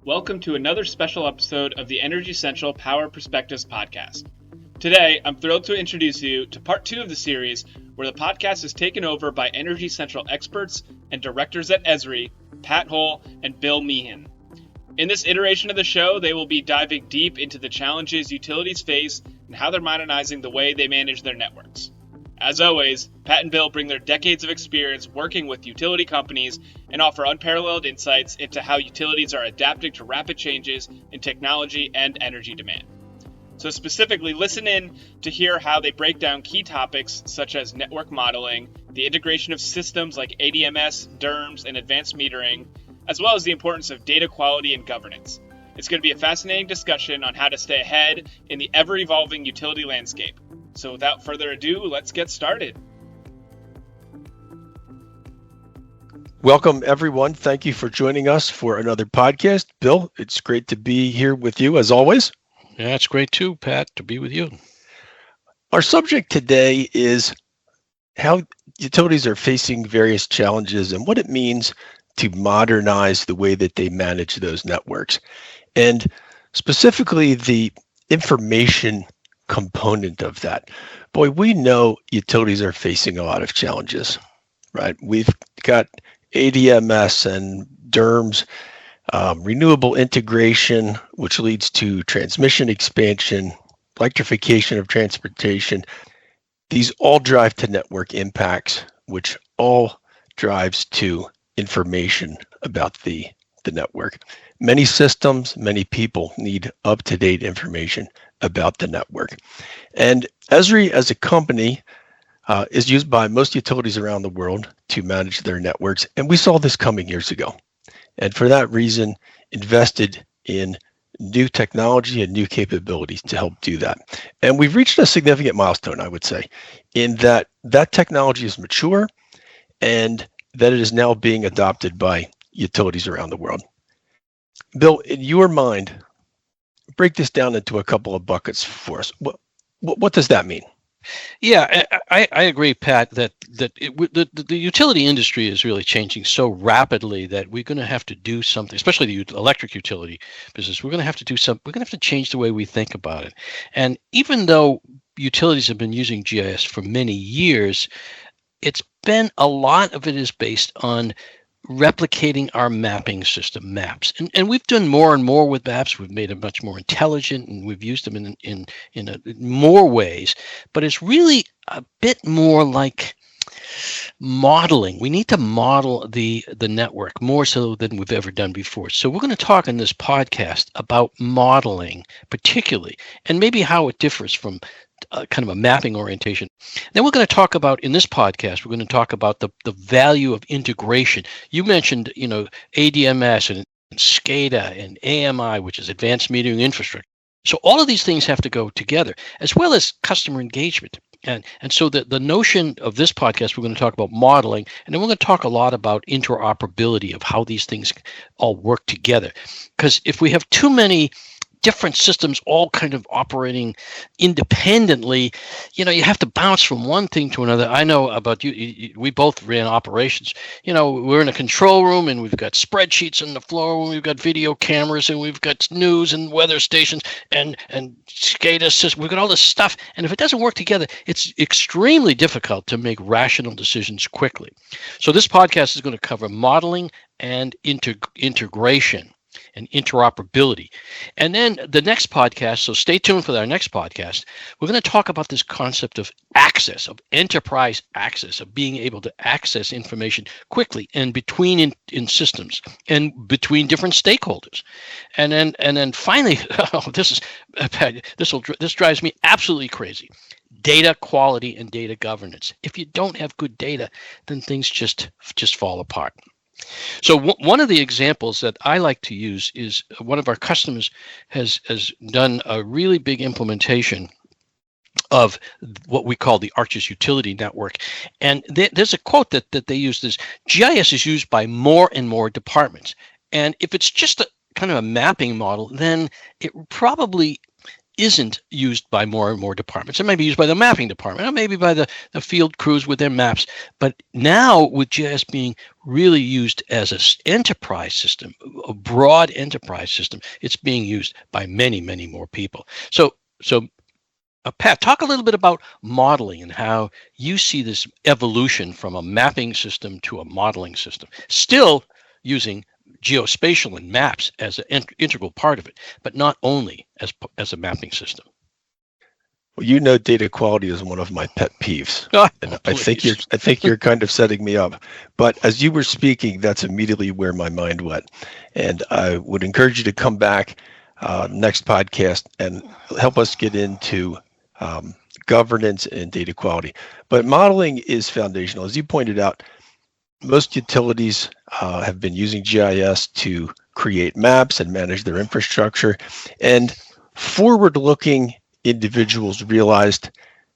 Welcome to another special episode of the Energy Central Power Perspectives podcast. Today, I'm thrilled to introduce you to part 2 of the series, where the podcast is taken over by Energy Central experts and directors at Esri, Pat Hohl and Bill Meehan. In this iteration of the show, they will be diving deep into the challenges utilities face and how they're modernizing the way they manage their networks. As always, Pat and Bill bring their decades of experience working with utility companies and offer unparalleled insights into how utilities are adapting to rapid changes in technology and energy demand. So specifically, listen in to hear how they break down key topics such as network modeling, the integration of systems like ADMS, DERMS, and advanced metering, as well as the importance of data quality and governance. It's going to be a fascinating discussion on how to stay ahead in the ever-evolving utility landscape. So without further ado, let's get started. Welcome, everyone. Thank you for joining us for another podcast. Bill, it's great to be here with you as always. Yeah, it's great too, Pat, to be with you. Our subject today is how utilities are facing various challenges and what it means to modernize the way that they manage those networks. And specifically, the information component of that. Boy, we know utilities are facing a lot of challenges, right? We've got ADMS and DERMS, renewable integration, which leads to transmission expansion, electrification of transportation. These all drive to network impacts, which all drives to information about the network. Many systems, many people need up-to-date information about the network. And Esri as a company is used by most utilities around the world to manage their networks. And we saw this coming years ago. And for that reason, invested in new technology and new capabilities to help do that. And we've reached a significant milestone, I would say, in that technology is mature and that it is now being adopted by utilities around the world. Bill, in your mind, break this down into a couple of buckets for us. What does that mean? Yeah, I agree, Pat, that the utility industry is really changing so rapidly that we're going to have to do something, especially the electric utility business. We're going to have to do something. We're going to have to change the way we think about it. And even though utilities have been using GIS for many years, it's been a lot of it is based on replicating our mapping system, maps. And we've done more and more with maps. We've made them much more intelligent and we've used them in more ways. But it's really a bit more like modeling. We need to model the network more so than we've ever done before. So we're going to talk in this podcast about modeling particularly, and maybe how it differs from kind of a mapping orientation. Then we're going to talk about, in this podcast, we're going to talk about the value of integration. You mentioned, ADMS and SCADA and AMI, which is advanced metering infrastructure. So all of these things have to go together, as well as customer engagement. And so the notion of this podcast, we're going to talk about modeling, and then we're going to talk a lot about interoperability of how these things all work together. Because if we have too many different systems all kind of operating independently, you have to bounce from one thing to another. I know about you, we both ran operations. We're in a control room and we've got spreadsheets on the floor, and we've got video cameras, and we've got news and weather stations and SCADA systems. We've got all this stuff. And if it doesn't work together, it's extremely difficult to make rational decisions quickly. So this podcast is going to cover modeling and integration and interoperability. And then the next podcast, so stay tuned for our next podcast, we're going to talk about this concept of access, of enterprise access, of being able to access information quickly and between in systems and between different stakeholders. And then finally, this drives me absolutely crazy. Data quality and data governance. If you don't have good data, then things just fall apart. So one of the examples that I like to use is one of our customers has done a really big implementation of what we call the Arches Utility Network. And there's a quote that they use this: GIS is used by more and more departments. And if it's just a kind of a mapping model, then it probably isn't used by more and more departments. It may be used by the mapping department, or maybe by the field crews with their maps. But now, with GIS being really used as an enterprise system, a broad enterprise system, it's being used by many, many more people. So Pat, talk a little bit about modeling and how you see this evolution from a mapping system to a modeling system, still using geospatial and maps as an integral part of it, but not only as a mapping system. Well, data quality is one of my pet peeves. And I think you're kind of setting me up. But as you were speaking, that's immediately where my mind went. And I would encourage you to come back next podcast and help us get into governance and data quality. But modeling is foundational. As you pointed out, most utilities have been using GIS to create maps and manage their infrastructure. And forward-looking individuals realized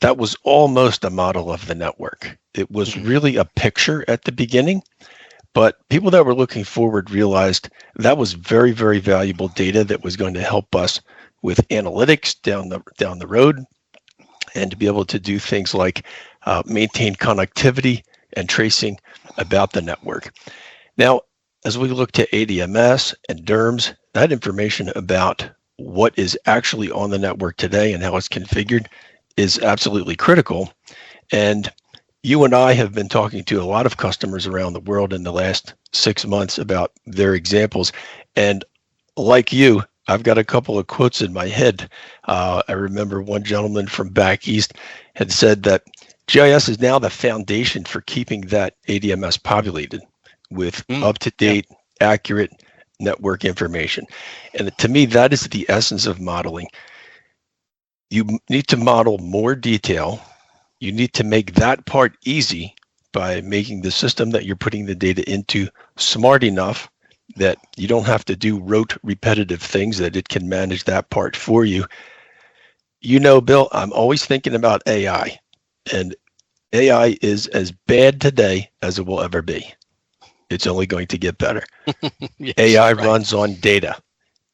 that was almost a model of the network. It was really a picture at the beginning, but people that were looking forward realized that was very, very valuable data that was going to help us with analytics down the road, and to be able to do things like maintain connectivity and tracing about the network. Now, as we look to ADMS and DERMS, that information about what is actually on the network today and how it's configured is absolutely critical. And you and I have been talking to a lot of customers around the world in the last 6 months about their examples. And like you, I've got a couple of quotes in my head. I remember one gentleman from back east had said that GIS is now the foundation for keeping that ADMS populated with up-to-date, accurate network information. And to me, that is the essence of modeling. You need to model more detail. You need to make that part easy by making the system that you're putting the data into smart enough that you don't have to do rote repetitive things, that it can manage that part for you. Bill, I'm always thinking about AI. And AI is as bad today as it will ever be. It's only going to get better. Yes, AI runs on data,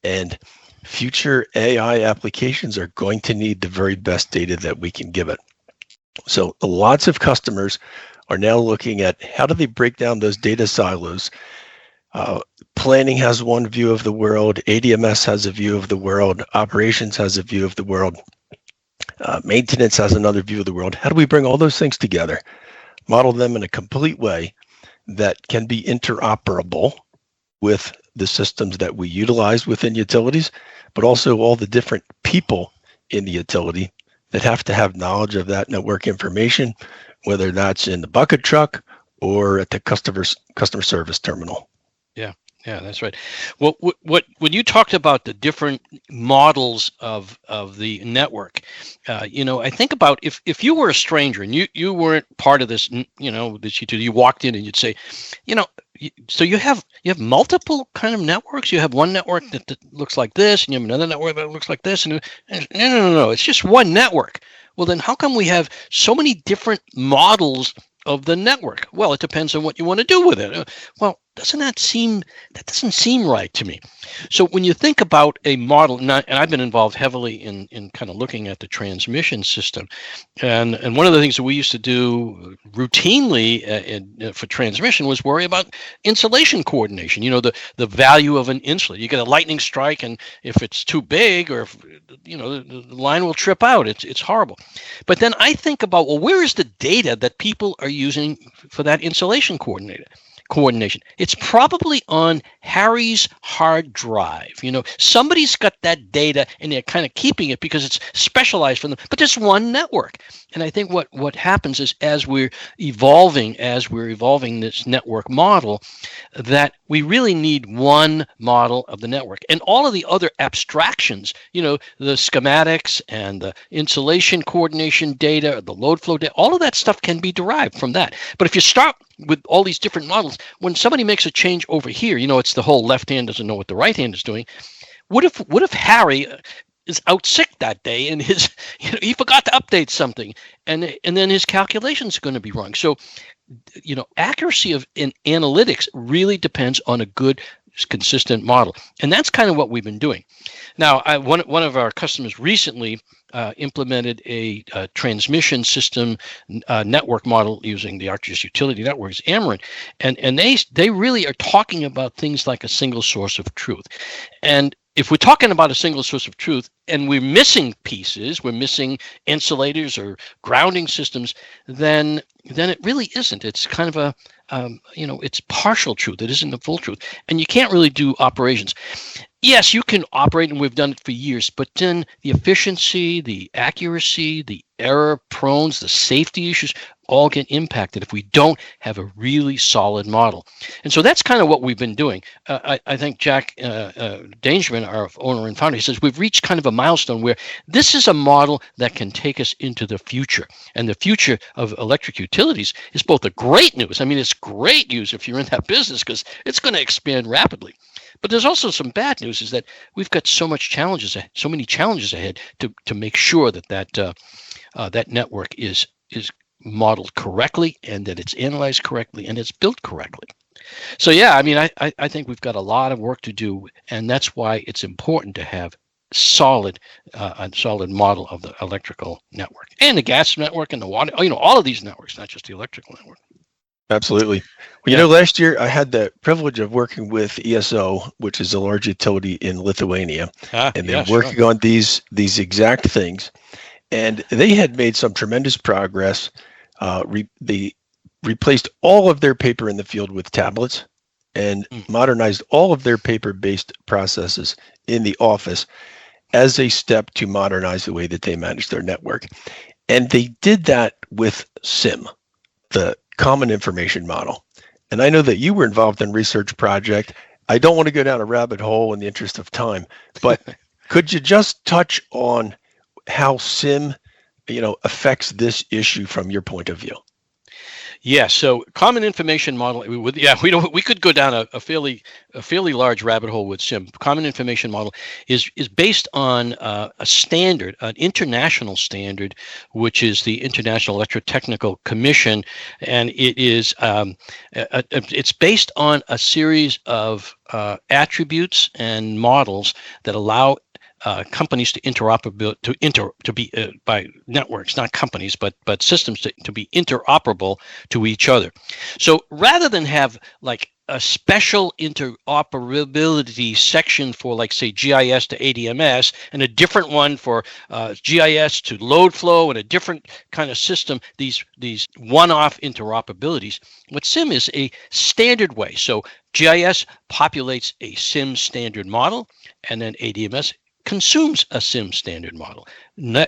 and future AI applications are going to need the very best data that we can give it. So lots of customers are now looking at how do they break down those data silos. Planning has one view of the world, ADMS has a view of the world, operations has a view of the world. Maintenance has another view of the world. How do we bring all those things together, model them in a complete way that can be interoperable with the systems that we utilize within utilities, but also all the different people in the utility that have to have knowledge of that network information, whether that's in the bucket truck or at the customer service terminal. Yeah, that's right. Well, when you talked about the different models of the network, I think about if you were a stranger and you weren't part of this, you walked in and you'd say, so you have multiple kind of networks. You have one network that looks like this, and you have another network that looks like this, and no, it's just one network. Well, then how come we have so many different models of the network? Well, it depends on what you want to do with it. Well, that doesn't seem right to me. So when you think about a model, and I've been involved heavily in kind of looking at the transmission system, and one of the things that we used to do routinely for transmission was worry about insulation coordination. The value of an insulator. You get a lightning strike, and if it's too big, or if the line will trip out, it's horrible. But then I think about, well, where is the data that people are using for that insulation coordination? It's probably on Harry's hard drive. Somebody's got that data and they're kind of keeping it because it's specialized for them, but there's one network. And I think what happens is as we're evolving this network model, that we really need one model of the network. And all of the other abstractions, the schematics and the insulation coordination data, the load flow data, all of that stuff can be derived from that. But if you start with all these different models, when somebody makes a change over here, it's the whole left hand doesn't know what the right hand is doing. What if Harry is out sick that day and he forgot to update something, and then his calculations are going to be wrong. So accuracy in analytics really depends on a good consistent model. And that's kind of what we've been doing. Now, one of our customers recently implemented a transmission system network model using the ArcGIS utility networks, Amarin, and they really are talking about things like a single source of truth. And if we're talking about a single source of truth and we're missing pieces, we're missing insulators or grounding systems, then it really isn't. It's kind of a it's partial truth. It isn't the full truth, and you can't really do operations. Yes, you can operate, and we've done it for years, but then the efficiency, the accuracy, the error prones, the safety issues all get impacted if we don't have a really solid model. And so that's kind of what we've been doing. I think Jack Dangerman, our owner and founder, he says we've reached kind of a milestone where this is a model that can take us into the future. And the future of electric utilities is both a great news. I mean, it's great news if you're in that business because it's going to expand rapidly. But there's also some bad news, is that we've got so many challenges ahead to make sure that network is modeled correctly, and that it's analyzed correctly, and it's built correctly. So yeah, I mean, I think we've got a lot of work to do, and that's why it's important to have a solid model of the electrical network and the gas network and the water. All of these networks, not just the electrical network. Absolutely. Well, last year I had the privilege of working with ESO, which is a large utility in Lithuania, and they're working on these exact things. And they had made some tremendous progress. They replaced all of their paper in the field with tablets and modernized all of their paper-based processes in the office as a step to modernize the way that they manage their network. And they did that with SIM, the Common Information Model. And I know that you were involved in a research project. I don't want to go down a rabbit hole in the interest of time, but could you just touch on how SIM, affects this issue from your point of view? Yeah, so Common Information Model. We could go down a fairly large rabbit hole with SIM. Common Information Model is based on a standard, an international standard, which is the International Electrotechnical Commission, and it is it's based on a series of attributes and models that allow companies to by networks, not companies, but systems to be interoperable to each other. So rather than have like a special interoperability section for, like, say, GIS to ADMS, and a different one for GIS to load flow, and a different kind of system, these one-off interoperabilities, what SIM is a standard way. So GIS populates a SIM standard model, and then ADMS consumes a SIM standard model.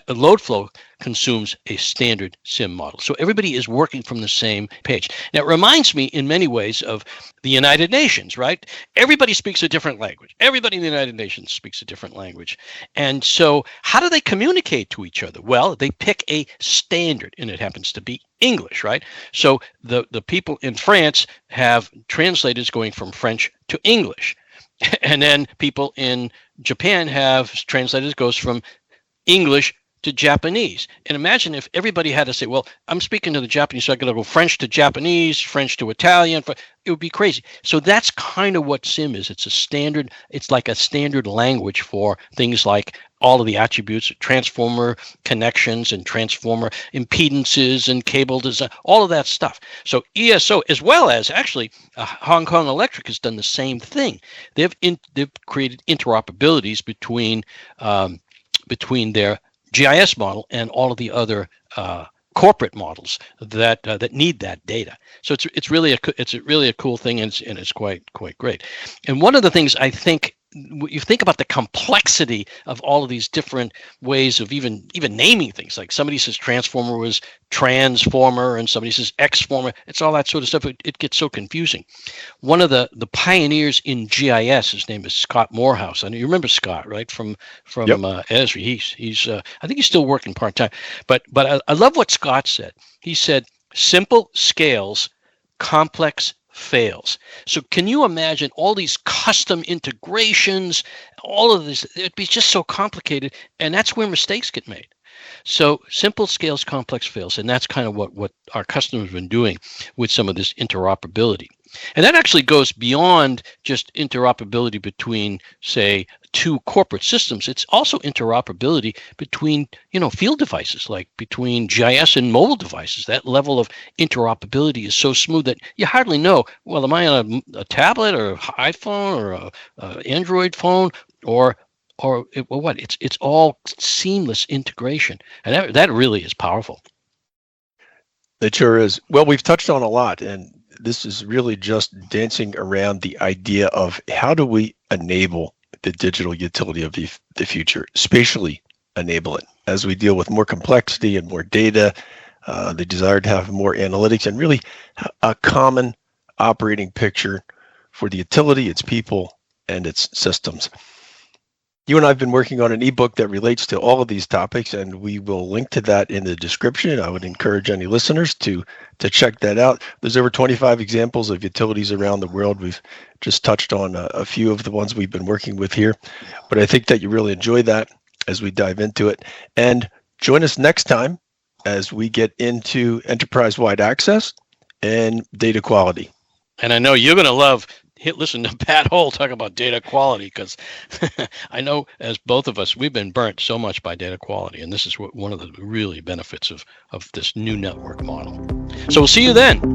Load flow consumes a standard SIM model. So everybody is working from the same page. Now, it reminds me in many ways of the United Nations, right? Everybody speaks a different language. Everybody in the United Nations speaks a different language. And so how do they communicate to each other? Well, they pick a standard, and it happens to be English, right? So the people in France have translators going from French to English. And then people in Japan have translators goes from English to Japanese. And imagine if everybody had to say, well, I'm speaking to the Japanese, so I got to go French to Japanese, French to Italian. It would be crazy. So that's kind of what SIM is. It's a standard. It's like a standard language for things like all of the attributes, transformer connections and transformer impedances and cable design, all of that stuff. So ESO, as well as actually Hong Kong Electric, has done the same thing. They've created interoperabilities between their GIS model and all of the other corporate models that need that data. So it's really a cool thing, and it's quite great. And one of the things I think, you think about the complexity of all of these different ways of even naming things. Like somebody says transformer was transformer, and somebody says X-former. It's all that sort of stuff. It gets so confusing. One of the pioneers in GIS, his name is Scott Morehouse. I know you remember Scott, right? From Yep. Esri. He's I think he's still working part-time. But I love what Scott said. He said, simple scales, complex fails. So can you imagine all these custom integrations, all of this? It'd be just so complicated, and that's where mistakes get made. So simple scales, complex fails, and that's kind of what our customers have been doing with some of this interoperability. And that actually goes beyond just interoperability between, say, two corporate systems. It's also interoperability between, field devices, like between GIS and mobile devices. That level of interoperability is so smooth that you hardly know, well, am I on a tablet or an iPhone or a Android phone or what? It's all seamless integration. And that really is powerful. It sure is. Well, we've touched on a lot, and this is really just dancing around the idea of how do we enable the digital utility of the future, spatially enable it as we deal with more complexity and more data, the desire to have more analytics, and really a common operating picture for the utility, its people, and its systems. You and I have been working on an ebook that relates to all of these topics, and we will link to that in the description. I would encourage any listeners to check that out. There's over 25 examples of utilities around the world. We've just touched on a few of the ones we've been working with here, but I think that you really enjoy that as we dive into it. And join us next time as we get into enterprise-wide access and data quality. And I know you're going to listen to Pat Hohl talk about data quality, because I know, as both of us, we've been burnt so much by data quality, and this is one of the really benefits of this new network model. So we'll see you then.